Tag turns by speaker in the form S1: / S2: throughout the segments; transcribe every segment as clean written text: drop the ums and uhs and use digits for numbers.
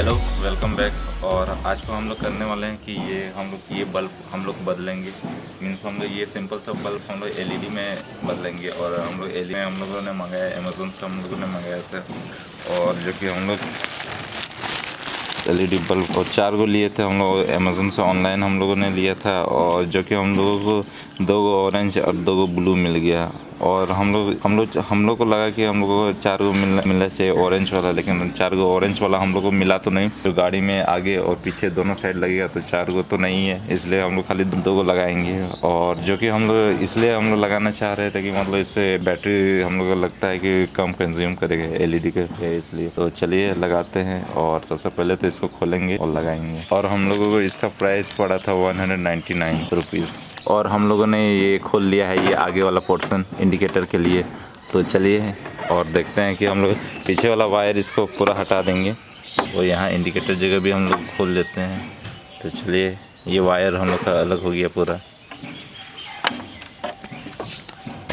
S1: Hello, welcome back. और आज को हम लोग करने वाले हैं कि ये बल्ब हम लोग बदलेंगे। मीन्स हम लोग ये सिंपल सा बल्ब हम लोग एलईडी में बदलेंगे। और हम लोग एलईडी में हम लोगों ने मंगाया, अमेज़न से हम लोगों ने मंगाया था। और जो कि हम लोग एलईडी बल्ब और 4 गो लिए थे हम लोग अमेज़न से, ऑनलाइन हम लोगों ने लिया था। और जो कि हम लोगों को 2 गो ऑरेंज और 2 गो ब्लू मिल गया। और हम लोग को लगा कि हम लोगों को 4 गो मिलना चाहिए ऑरेंज वाला, लेकिन 4 गो ऑरेंज वाला हम लोग को मिला तो नहीं। तो गाड़ी में आगे और पीछे दोनों साइड लगेगा तो 4 गो तो नहीं है, इसलिए हम लोग खाली 2 गो लगाएंगे। और जो कि हम लोग इसलिए हम लोग लगाना चाह रहे थे कि मतलब इससे बैटरी हम लोग को लगता है कि कम कंज्यूम करेगा एलईडी के, इसलिए। तो चलिए लगाते हैं। और सबसे पहले तो इसको खोलेंगे और लगाएंगे। और हम लोगों को इसका प्राइस पड़ा था 199 रुपीज़। और हम लोगों ने ये खोल लिया है, ये आगे वाला पोर्शन इंडिकेटर के लिए। तो चलिए और देखते हैं कि हम लोग पीछे वाला वायर इसको पूरा हटा देंगे और यहाँ इंडिकेटर जगह भी हम लोग खोल लेते हैं। तो चलिए, ये वायर हम लोग का अलग हो गया पूरा।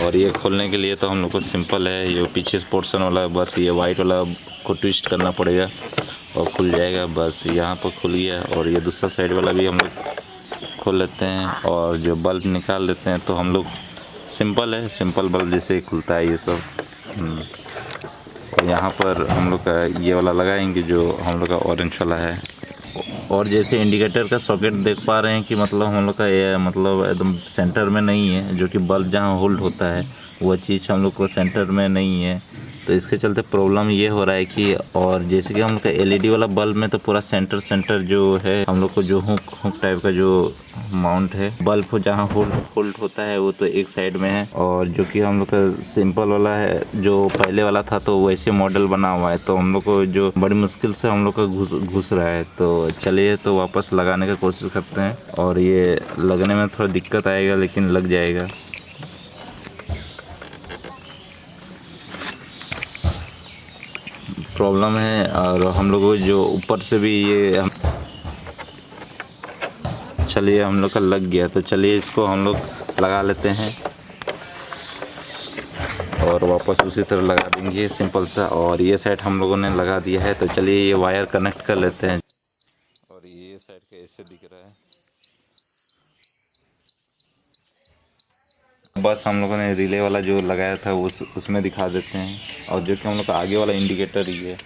S1: और ये खोलने के लिए तो हम लोग को सिंपल है, ये पीछे पोर्शन वाला बस ये वाइट वाला को ट्विस्ट करना पड़ेगा और खुल जाएगा। बस यहाँ पर खुल गया। और ये दूसरा साइड वाला भी हम लोग खोल लेते हैं और जो बल्ब निकाल लेते हैं। तो हम लोग सिंपल है, सिंपल बल्ब जैसे ही खुलता है ये सब। यहाँ पर हम लोग का ये वाला लगाएंगे जो हम लोग का ऑरेंज वाला है। और जैसे इंडिकेटर का सॉकेट देख पा रहे हैं कि मतलब हम लोग का ये मतलब एकदम सेंटर में नहीं है, जो कि बल्ब जहाँ होल्ड होता है वो चीज़ हम लोग को सेंटर में नहीं है। तो इसके चलते प्रॉब्लम ये हो रहा है कि, और जैसे कि हम लोग का एलईडी वाला बल्ब में तो पूरा सेंटर जो है हम लोग को जो हुक टाइप का जो माउंट है बल्ब को जहाँ होल्ड होता है वो तो एक साइड में है। और जो कि हम लोग का सिंपल वाला है जो पहले वाला था तो वैसे मॉडल बना हुआ है, तो हम लोग को जो बड़ी मुश्किल से हम लोग का घुस रहा है। तो चलिए तो वापस लगाने का कोशिश करते हैं। और ये लगने में थोड़ा दिक्कत आएगा लेकिन लग जाएगा। प्रॉब्लम है। और हम लोग को जो ऊपर से भी ये चलिए हम लोग का लग गया। तो चलिए इसको हम लोग लगा लेते हैं और वापस उसी तरह लगा देंगे सिंपल सा। और ये साइड हम लोगों ने लगा दिया है। तो चलिए ये वायर कनेक्ट कर लेते हैं। और ये साइड का ऐसे दिख रहा है। बस हम लोगों ने रिले वाला जो लगाया था उसमें दिखा देते हैं। और जो कि हम लोग का आगे वाला इंडिकेटर ही है।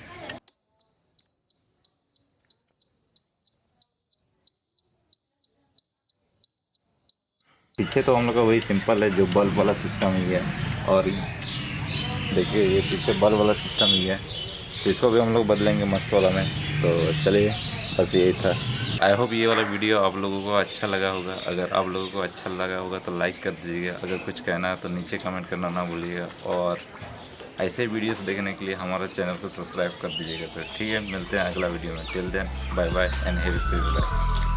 S1: पीछे तो हम लोग का वही सिंपल है जो बल्ब वाला सिस्टम ही है। और देखिए ये पीछे बल्ब वाला सिस्टम ही है, तो इसको भी हम लोग बदलेंगे मस्त वाला में। तो चलिए बस यही था। आई होप ये वाला वीडियो आप लोगों को अच्छा लगा होगा। अगर आप लोगों को अच्छा लगा होगा तो लाइक कर दीजिएगा। अगर कुछ कहना है तो नीचे कमेंट करना ना भूलिएगा। और ऐसे वीडियोस देखने के लिए हमारा चैनल को सब्सक्राइब कर दीजिएगा। तो ठीक है, मिलते हैं अगला वीडियो में। Till then bye bye and have a safe life.